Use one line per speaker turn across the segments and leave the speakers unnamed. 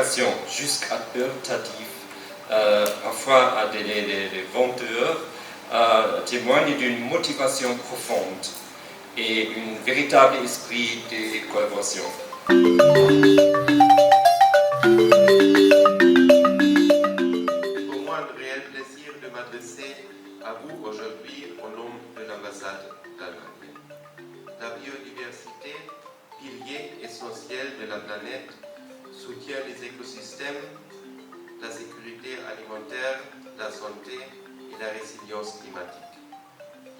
vocation jusqu'à heurtative, parfois à des vendeurs, témoigne d'une motivation profonde et un véritable esprit de collaboration.
À vous aujourd'hui au nom de l'ambassade d'Allemagne. La biodiversité, pilier essentiel de la planète, soutient les écosystèmes, la sécurité alimentaire, la santé et la résilience climatique.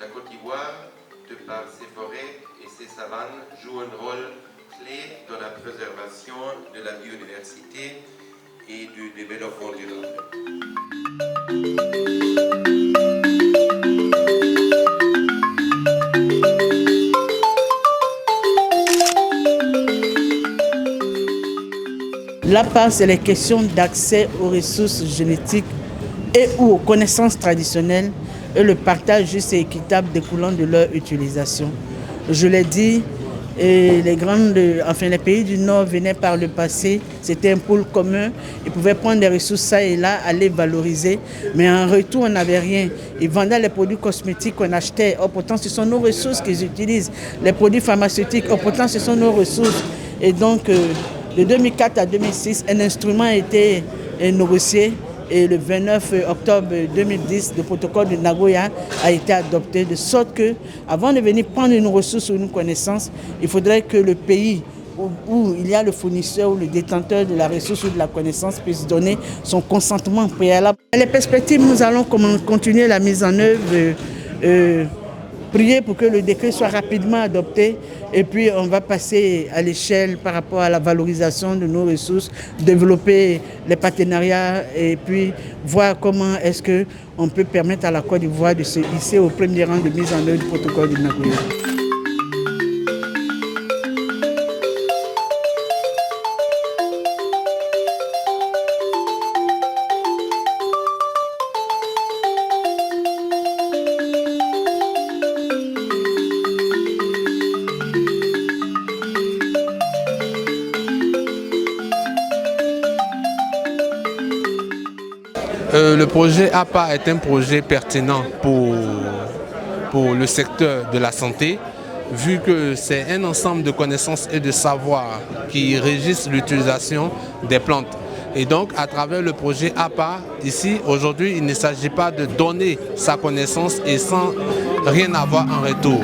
La Côte d'Ivoire, de par ses forêts et ses savanes, joue un rôle clé dans la préservation de la biodiversité et du développement durable.
L'APA, c'est les questions d'accès aux ressources génétiques et ou aux connaissances traditionnelles et le partage juste et équitable découlant de leur utilisation. Je l'ai dit, et les pays du Nord venaient par le passé, c'était un pôle commun, ils pouvaient prendre des ressources ça et là, aller valoriser, mais en retour, on n'avait rien. Ils vendaient les produits cosmétiques qu'on achetait, oh, pourtant ce sont nos ressources qu'ils utilisent, les produits pharmaceutiques, oh, pourtant ce sont nos ressources. Et donc, de 2004 à 2006, un instrument a été négocié et le 29 octobre 2010, le protocole de Nagoya a été adopté de sorte que, avant de venir prendre une ressource ou une connaissance, il faudrait que le pays où il y a le fournisseur ou le détenteur de la ressource ou de la connaissance puisse donner son consentement préalable. Les perspectives, nous allons continuer la mise en œuvre, prier pour que le décret soit rapidement adopté et puis on va passer à l'échelle par rapport à la valorisation de nos ressources, développer les partenariats et puis voir comment est-ce qu'on peut permettre à la Côte d'Ivoire de se hisser au premier rang de mise en œuvre du protocole de Nagoya.
Le projet APA est un projet pertinent pour le secteur de la santé, vu que c'est un ensemble de connaissances et de savoirs qui régissent l'utilisation des plantes. Et donc, à travers le projet APA, ici, aujourd'hui, il ne s'agit pas de donner sa connaissance et sans rien avoir en retour.